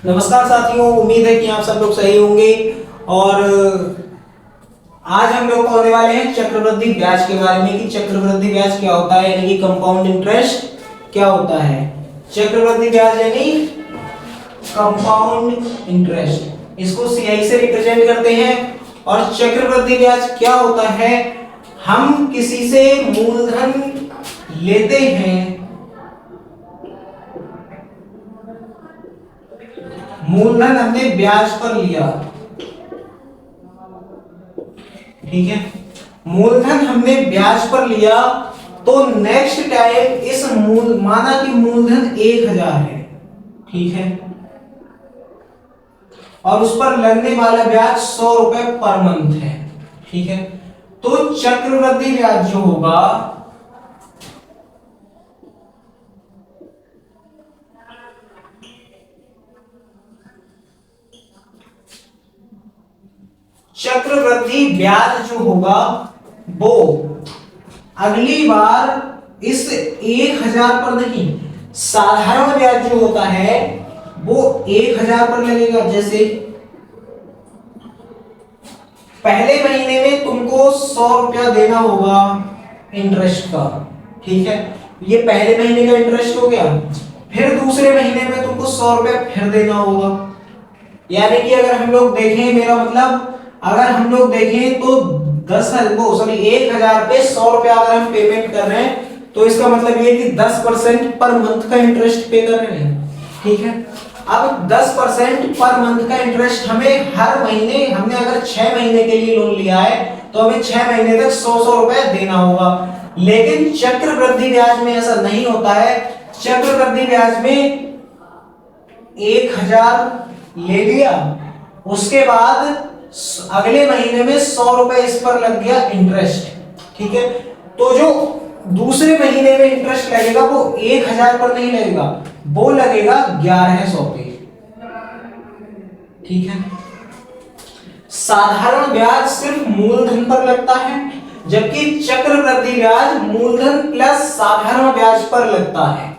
नमस्कार साथियों, उम्मीद है कि आप सब लोग सही होंगे। और आज हम लोग होने वाले हैं चक्रवृद्धि ब्याज के बारे में कि चक्रवृद्धि ब्याज क्या होता है, यानी कि कंपाउंड इंटरेस्ट क्या होता है। चक्रवृद्धि ब्याज यानी कंपाउंड इंटरेस्ट, इसको सीआई से रिप्रेजेंट करते हैं। और चक्रवृद्धि ब्याज क्या होता है, हम किसी से मूलधन लेते हैं, मूलधन हमने ब्याज पर लिया, ठीक है, मूलधन हमने ब्याज पर लिया, तो नेक्स्ट टाइम इस माना कि मूलधन 1000 है, ठीक है, और उस पर लगने वाला ब्याज 100 रुपए पर मंथ है, ठीक है। तो चक्रवृद्धि ब्याज जो होगा चक्रवृद्धि ब्याज जो होगा वो अगली बार इस 1000 पर नहीं, साधारण ब्याज जो होता है वो 1000 पर लगेगा। जैसे पहले महीने में तुमको 100 रुपया देना होगा इंटरेस्ट का, ठीक है, ये पहले महीने का इंटरेस्ट हो गया। फिर दूसरे महीने में तुमको 100 रुपया फिर देना होगा। यानी कि अगर हम लोग देखें, मेरा मतलब अगर हम लोग देखें तो 1000 पे 100 रुपया अगर हम पेमेंट कर रहे हैं, तो इसका मतलब ये कि 10% पर मंथ का इंटरेस्ट पे कर रहे हैं, ठीक है। अब 10% पर मंथ का इंटरेस्ट हमें हर महीने, हमने अगर 6 महीने के लिए लोन लिया है तो हमें 6 महीने तक 100 रुपए देना होगा। लेकिन चक्रवृद्धि ब्याज में ऐसा नहीं होता है। चक्रवृद्धि ब्याज में 1000 ले लिया, उसके बाद अगले महीने में 100 रुपए इस पर लग गया इंटरेस्ट, ठीक है। तो जो दूसरे महीने में इंटरेस्ट लगेगा वो 1000 पर नहीं लगेगा, वो लगेगा 1100 पे, ठीक है। साधारण ब्याज सिर्फ मूलधन पर लगता है, जबकि चक्रवृद्धि ब्याज मूलधन प्लस साधारण ब्याज पर लगता है,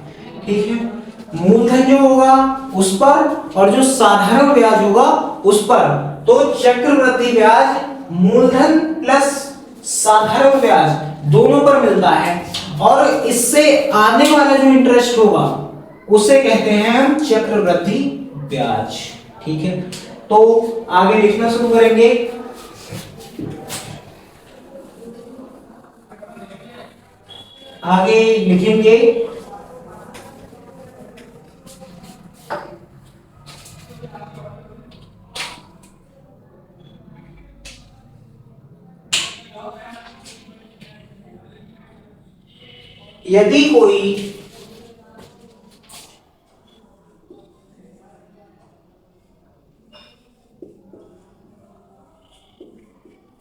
ठीक है। मूलधन जो होगा उस पर और जो साधारण ब्याज होगा उस पर। तो चक्रवृद्धि ब्याज मूलधन प्लस साधारण ब्याज दोनों पर मिलता है, और इससे आने वाला जो इंटरेस्ट होगा उसे कहते हैं हम चक्रवृद्धि ब्याज, ठीक है। तो आगे लिखना शुरू करेंगे। आगे लिखेंगे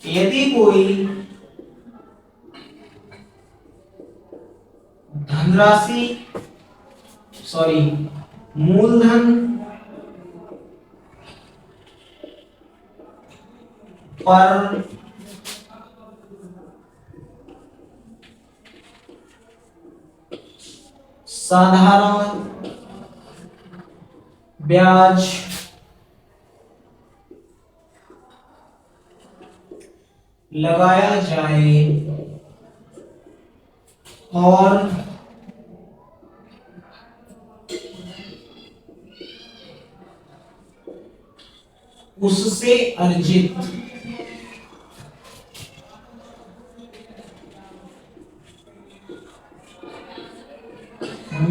यदि कोई धनराशि मूलधन पर साधारण ब्याज लगाया जाए और उससे अर्जित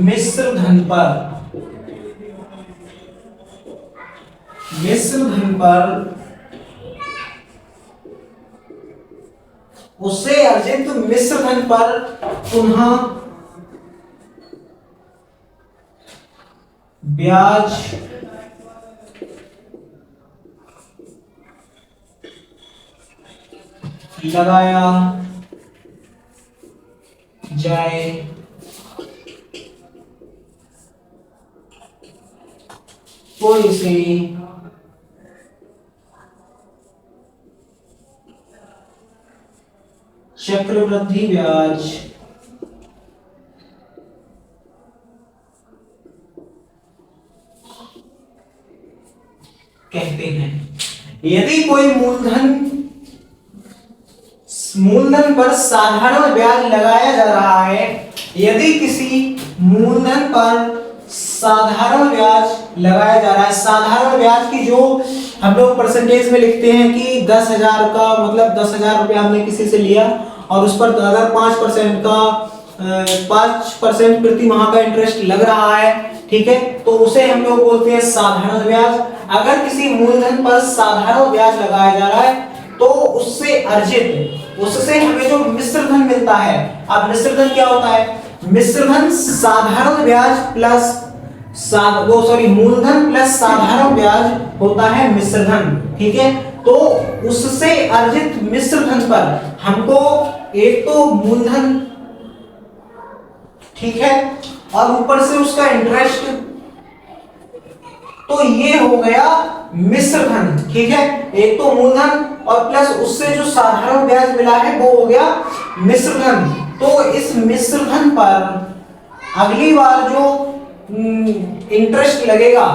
मिश्र धन पर उससे अर्जित मिश्र धन पर पुनः ब्याज लगाया जाए तो इसे चक्रवृद्धि ब्याज कहते हैं। यदि कोई मूलधन पर साधारण ब्याज लगाया जा रहा है, यदि किसी मूलधन पर साधारण ब्याज लगाया जा रहा है, साधारण ब्याज की जो हम लोग परसेंटेज में लिखते हैं कि 10,000 का मतलब 10,000 रुपया हमने किसी से लिया और उस पर अगर 5% का 5% प्रति माह का इंटरेस्ट लग रहा है, ठीक है, तो उसे हम लोग बोलते हैं साधारण ब्याज। अगर किसी मूलधन पर साधारण ब्याज लगाया जा रहा है तो उससे हमें जो मिश्र धन मिलता है, अब मिश्र धन क्या होता है? मिश्र धन साधारण ब्याज प्लस मूलधन प्लस साधारण ब्याज होता है मिश्र धन, ठीक है। तो उससे अर्जित मिश्र धन पर हमको एक तो मूलधन, ठीक है, और ऊपर से उसका इंटरेस्ट, तो ये हो गया मिश्र धन, ठीक है। एक तो मूलधन और प्लस उससे जो साधारण ब्याज मिला है वो हो गया मिश्र धन। तो इस मिश्र धन पर अगली बार जो इंटरेस्ट लगेगा,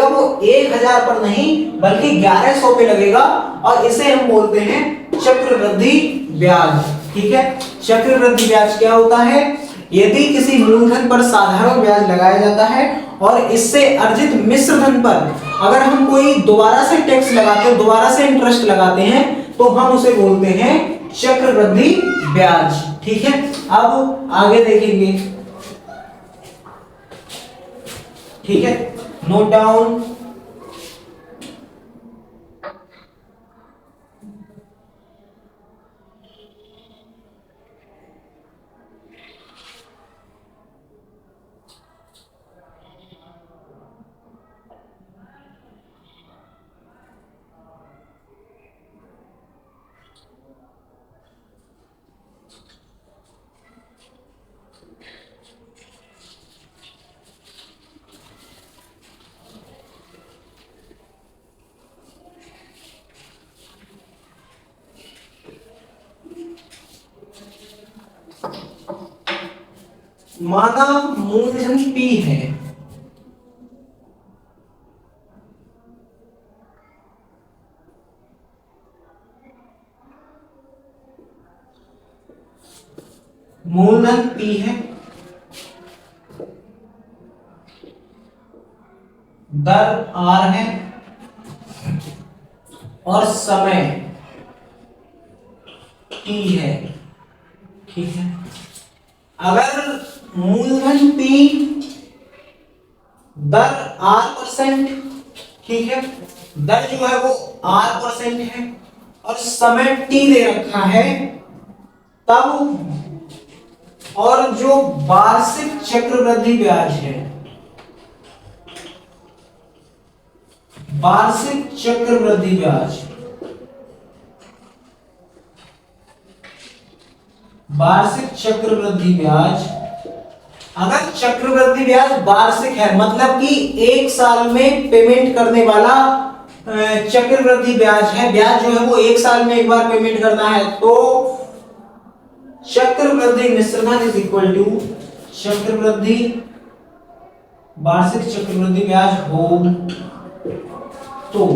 वो 1,000 पर नहीं बल्कि 1,100 पे लगेगा और इसे हम बोलते हैं चक्रवृद्धि ब्याज, ठीक है। चक्रवृद्धि ब्याज क्या होता है? यदि किसी मूलधन पर साधारण ब्याज लगाया जाता है और इससे अर्जित मिश्र धन पर अगर हम कोई दोबारा से टैक्स लगाते हैं, दोबारा से इंटरेस्ट लगाते हैं, तो हम उसे बोलते हैं चक्रवृद्धि ब्याज, ठीक है। अब आगे देखेंगे, ठीक है, नोट डाउन। माना मूलधन P है, मूलधन P है, दर R है और समय T है, ठीक है। अगर मूलधन P दर R%, ठीक है, दर जो है वो R% है और समय T दे रखा है, तब और जो वार्षिक चक्रवृद्धि ब्याज है, वार्षिक चक्रवृद्धि ब्याज, वार्षिक चक्रवृद्धि ब्याज, अगर चक्रवृद्धि ब्याज वार्षिक है मतलब कि एक साल में पेमेंट करने वाला चक्रवृद्धि ब्याज है, ब्याज जो है वो एक साल में एक बार पेमेंट करना है, तो चक्रवृद्धि मिश्र धन इज इक्वल टू चक्रवृद्धि वार्षिक चक्रवृद्धि ब्याज हो तो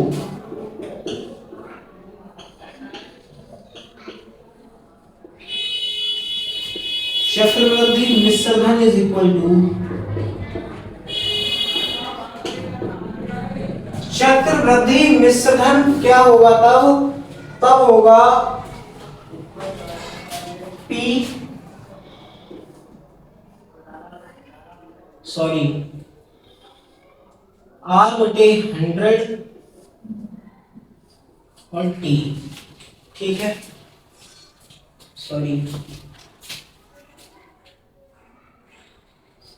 चक्रवृद्धि मिश्र धन इज इक्वल टू चक्रवृद्धि मिश्र धन क्या होगा? तब होगा R/100 और T, ठीक है,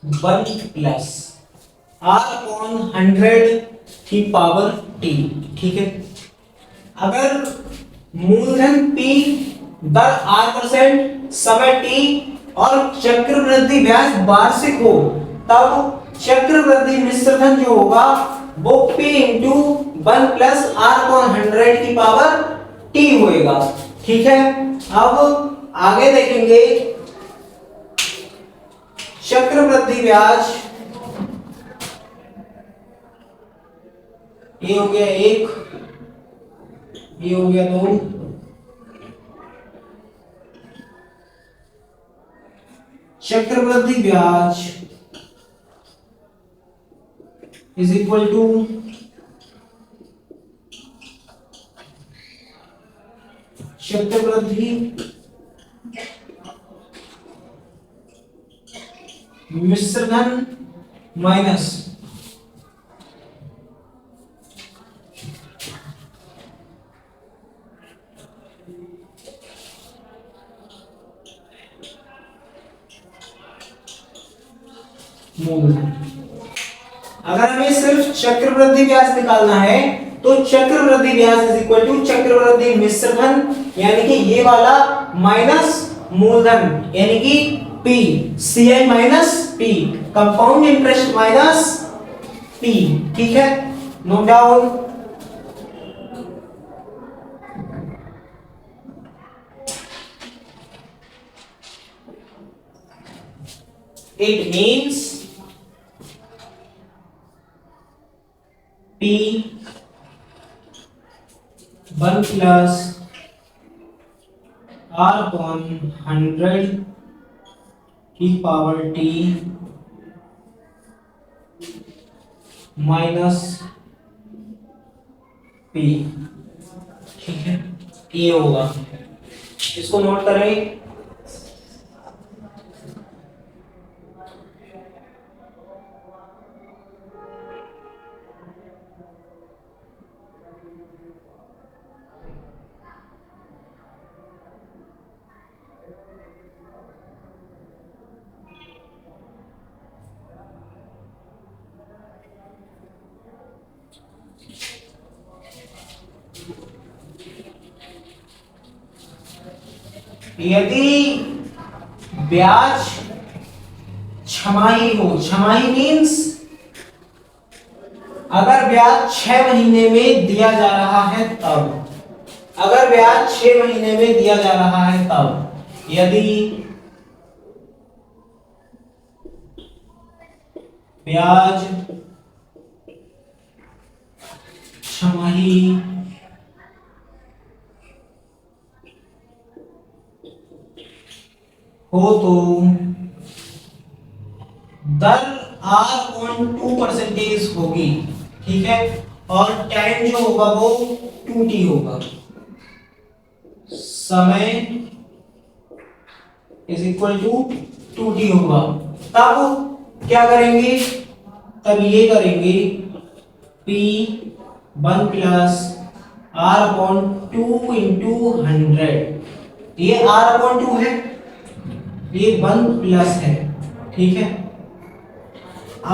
1 प्लस R/100 की पावर T, ठीक है। अगर मूलधन P दर R%, समय T और चक्रवृद्धि ब्याज वार्षिक हो, तब चक्रवृद्धि मिश्र धन जो होगा वो P इंटू 1 प्लस R/100 की पावर T होएगा, ठीक है। अब आगे देखेंगे चक्रवृद्धि ब्याज ये हो गया 1, ये हो गया 2, चक्रवृद्धि ब्याज इज इक्वल टू चक्रवृद्धि मिश्रधन माइनस मूलधन। अगर हमें सिर्फ चक्रवृद्धि ब्याज निकालना है तो चक्रवृद्धि ब्याज इज इक्वल टू चक्रवृद्धि मिश्रधन, यानी कि ये वाला माइनस मूलधन, यानी कि P, CI minus P, compound interest minus P। ठीक है, note down. It means P 1 plus R upon 100 की पावर T माइनस P। ठीक है, ये होगा, इसको नोट करें। यदि ब्याज छमाही हो, छमाही मीन्स अगर ब्याज 6 महीने में दिया जा रहा है तब, अगर ब्याज 6 महीने में दिया जा रहा है तब, यदि ब्याज छमाही हो तो दर R/2% होगी। ठीक है, और टाइम जो होगा वो 2t होगा, समय इज इक्वल टू 2t होगा। तब क्या करेंगे, तब ये करेंगे P1 प्लस R/2 इंटू 100, ये R/2 है, ये 1 प्लस है। ठीक है,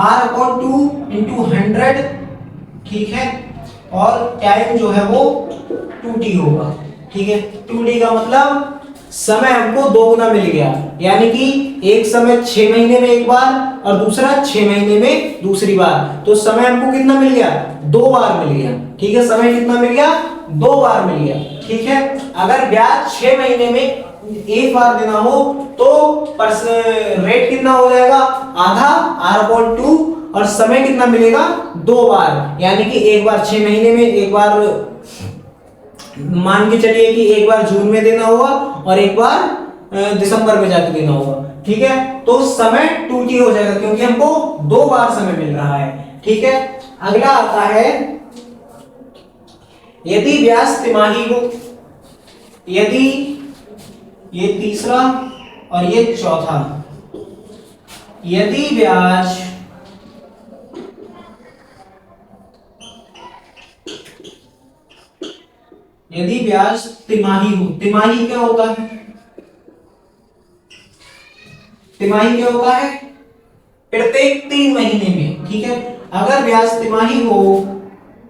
R/2 इंटू 100। ठीक है, और टाइम जो है वो 2t होगा। ठीक है, 2t का मतलब समय हमको 2 गुना मिल गया, यानी कि एक समय 6 महीने में एक बार और दूसरा 6 महीने में दूसरी बार, तो समय हमको कितना मिल गया, 2 बार मिल गया। ठीक है, समय कितना मिल गया, 2 बार मिल गया। ठीक है, अगर ब्याज 6 महीने में एक बार देना हो तो रेट कितना हो जाएगा, आधा R/2, और समय कितना मिलेगा, 2 बार, यानी कि एक बार 6 महीने में, एक बार मान के चलिए कि एक बार जून में देना होगा और एक बार दिसंबर में जाके देना होगा। ठीक है, तो समय 2t हो जाएगा क्योंकि हमको 2 बार समय मिल रहा है। ठीक है, अगला आता है यदि ब्याज तिमाही हो, यदि ये तीसरा और ये चौथा, यदि ब्याज तिमाही हो, तिमाही क्या होता है, तिमाही क्या होता है, प्रत्येक 3 महीने में। ठीक है, अगर ब्याज तिमाही हो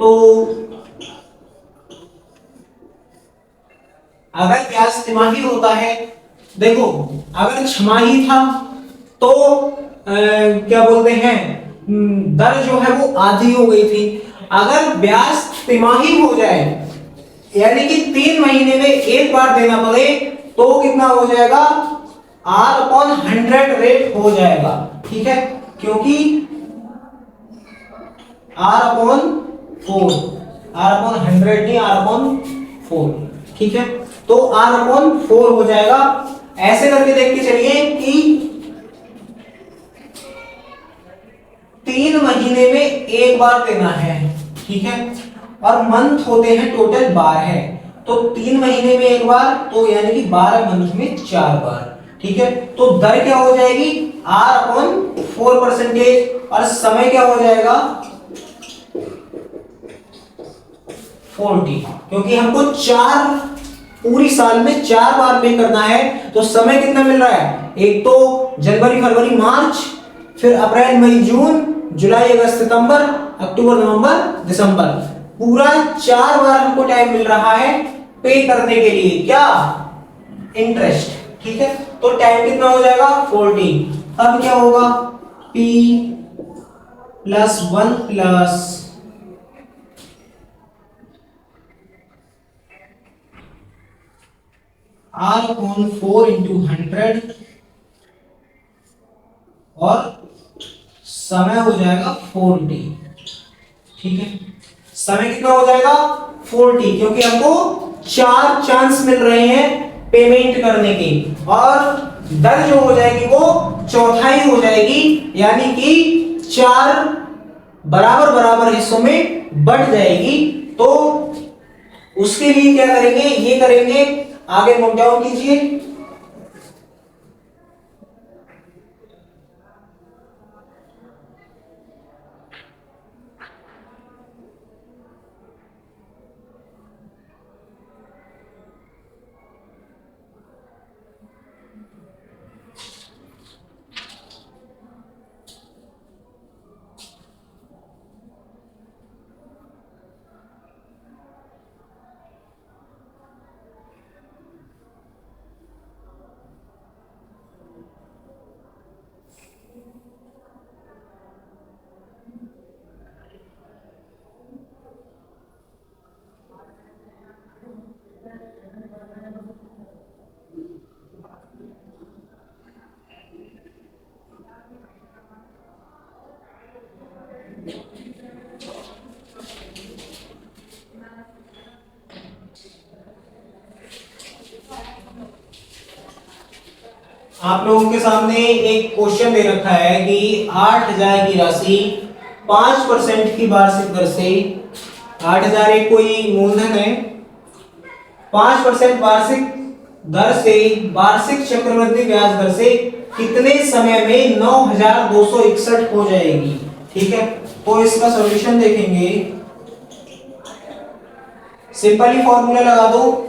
तो, अगर ब्याज तिमाही होता है, देखो अगर छमाही था तो क्या बोलते हैं, दर जो है वो आधी हो गई थी। अगर ब्याज तिमाही हो जाए, यानी कि 3 महीने में एक बार देना पड़े, तो कितना हो जाएगा, R/100 रेट हो जाएगा। ठीक है, क्योंकि R/100 4, r अपॉन 100 नहीं, r अपॉन 4, ठीक है। तो r अपॉन 4 हो जाएगा। ऐसे करके देख के चलिए कि 3 महीने में एक बार देना है, ठीक है, और मंथ होते हैं टोटल 12 है, तो 3 महीने में एक बार, तो यानी कि 12 मंथ में 4 बार, ठीक है। तो दर क्या हो जाएगी, r अपॉन 4%, और समय क्या हो जाएगा 40, क्योंकि हमको 4 पूरी साल में 4 बार पे करना है, तो समय कितना मिल रहा है, एक तो जनवरी फरवरी मार्च, फिर अप्रैल मई जून, जुलाई अगस्त सितंबर, अक्टूबर नवंबर दिसंबर, पूरा 4 बार हमको टाइम मिल रहा है पे करने के लिए, क्या, इंटरेस्ट, ठीक है। तो टाइम कितना हो जाएगा 40। अब क्या होगा, p plus 1 plus r upon 4 into 100, और समय हो जाएगा 40, ठीक है। समय कितना हो जाएगा 40, क्योंकि हमको 4 चांस मिल रहे हैं पेमेंट करने की, और दर जो हो जाएगी वो चौथाई हो जाएगी, यानी कि 4 बराबर बराबर हिस्सों में बढ़ जाएगी। तो उसके लिए क्या करेंगे, ये करेंगे, आगे नोट डाउन कीजिए। आप लोगों के सामने एक क्वेश्चन दे रखा है कि 8000 की राशि 5% की वार्षिक दर से, 8000 एक कोई मूलधन है, 5% वार्षिक दर से, वार्षिक चक्रवृद्धि ब्याज दर से कितने समय में 9261 हो जाएगी, ठीक है। तो इसका सॉल्यूशन देखेंगे, सिंपली फॉर्मूला लगा दो,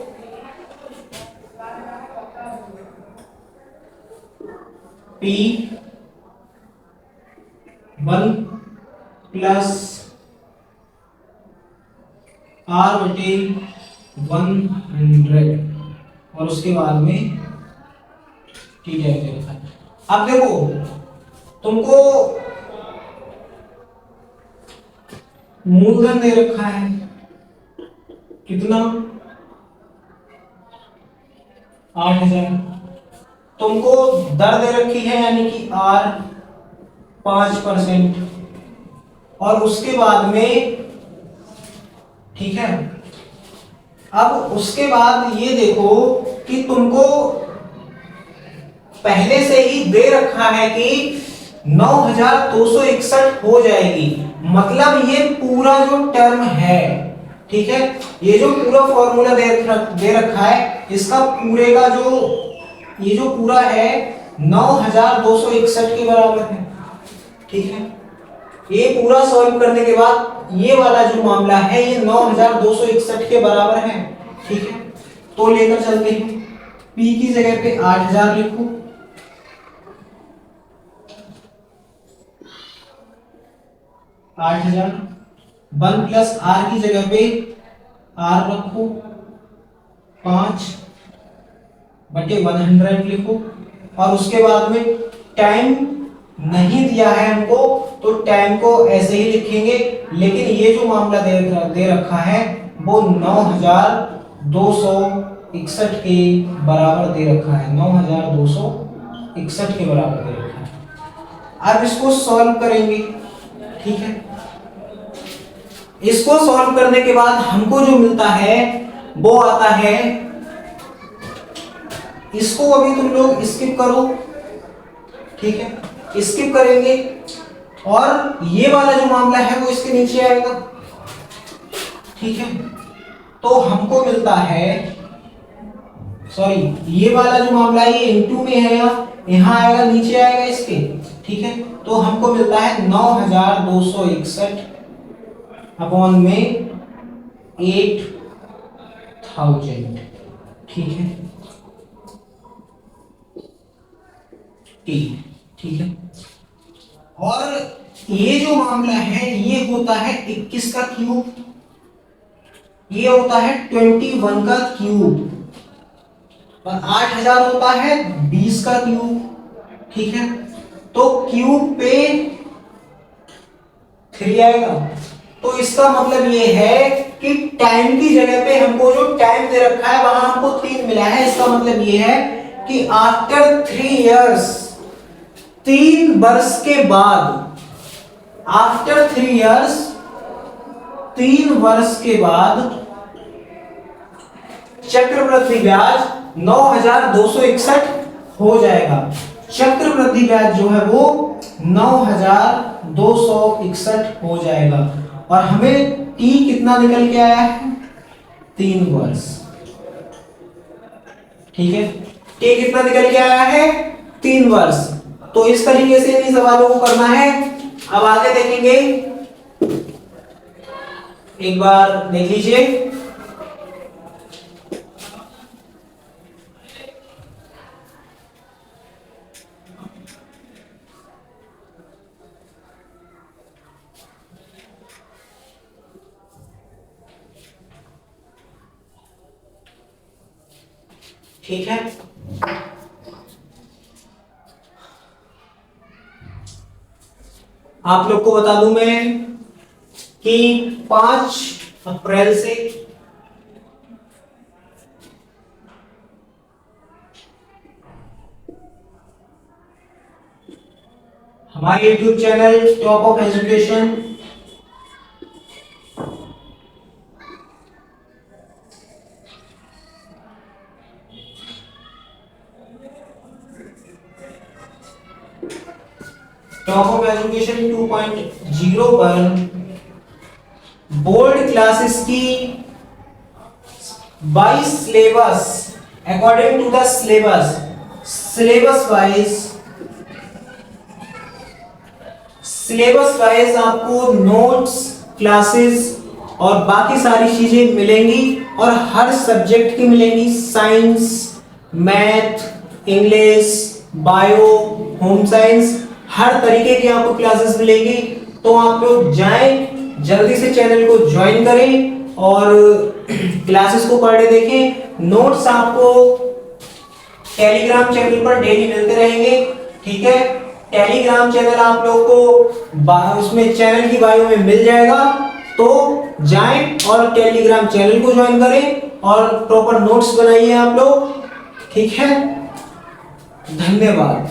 P 1 प्लस R बटे 100, और उसके बाद में ठीक है। अब देखो, तुमको मूलधन दे रखा है कितना, 8000, तुमको दर दे रखी है यानी कि R 5%, और उसके बाद में, ठीक है। अब उसके बाद ये देखो कि तुमको पहले से ही दे रखा है कि 9261 हो जाएगी, मतलब ये पूरा जो टर्म है, ठीक है, ये जो पूरा फॉर्मूला दे रखा है, इसका पूरे का जो ये जो पूरा है 9261 के बराबर है, ठीक है। ये पूरा सॉल्व करने के बाद ये वाला जो मामला है ये 9261 के बराबर है, ठीक है। तो लेकर चलते हैं, P की जगह पे 8000 लिखो, $8000, 1 प्लस R की जगह पे R रखो, 5 बटे 100 लिखो, और उसके बाद में टाइम नहीं दिया है हमको, तो टाइम को ऐसे ही लिखेंगे, लेकिन ये जो मामला दे रखा है वो 9261 के बराबर दे रखा है, 9261 के बराबर दे रखा है। अब इसको सॉल्व करेंगे, ठीक है। इसको सॉल्व करने के बाद हमको जो मिलता है वो आता है, इसको अभी तुम लोग स्किप करो, ठीक है, स्किप करेंगे और ये वाला जो मामला है वो इसके नीचे आएगा, ठीक है। तो हमको मिलता है, सॉरी, ये वाला जो मामला है ये इनटू में है, यहाँ आएगा, नीचे आएगा इसके, ठीक है। तो हमको मिलता है 9261 अपॉन में 8000, ठीक है, ठीक है। और ये जो मामला है ये होता है 21 का क्यूब, ये होता है 21 का क्यूब, और 8000 होता है 20 का क्यूब, ठीक है। तो क्यूब पे 3 आएगा। तो इसका मतलब ये है कि टाइम की जगह पे हमको जो टाइम दे रखा है वहां हमको 3 मिला है। इसका मतलब ये है कि आफ्टर 3 इयर्स, 3 वर्ष के बाद, आफ्टर 3 इयर्स, 3 वर्ष के बाद चक्रवृद्धि ब्याज 9261 हो जाएगा। चक्रवृद्धि ब्याज जो है वो 9261 हो जाएगा। और हमें टी कितना निकल के आया है? 3 वर्ष, ठीक है। टी कितना निकल के आया है? 3 वर्ष। तो इस तरीके से इन सवालों को करना है। अब आगे देखेंगे, एक बार देख लीजिए। ठीक है, आप लोग को बता दूं मैं कि 5 अप्रैल से हमारे YouTube channel top of education top of education 2.0 पर बोर्ड क्लासेस की by syllabus, according to the syllabus, syllabus wise आपको नोट्स, क्लासेस और बाकी सारी चीजें मिलेंगी और हर सब्जेक्ट की मिलेंगी। Science, math, English, bio, home science, हर तरीके की आपको क्लासेस मिलेंगी। तो आप लोग जाएं, जल्दी से चैनल को ज्वाइन करें और क्लासेस को पर डे देखें। नोट्स आपको टेलीग्राम चैनल पर डेली मिलते रहेंगे, ठीक है। टेलीग्राम चैनल आप लोग को उसमें चैनल की बायो में मिल जाएगा। तो जाएं और टेलीग्राम चैनल को ज्वाइन करें और प्रॉपर नोट्स बनाइए आप लोग, ठीक है। धन्यवाद।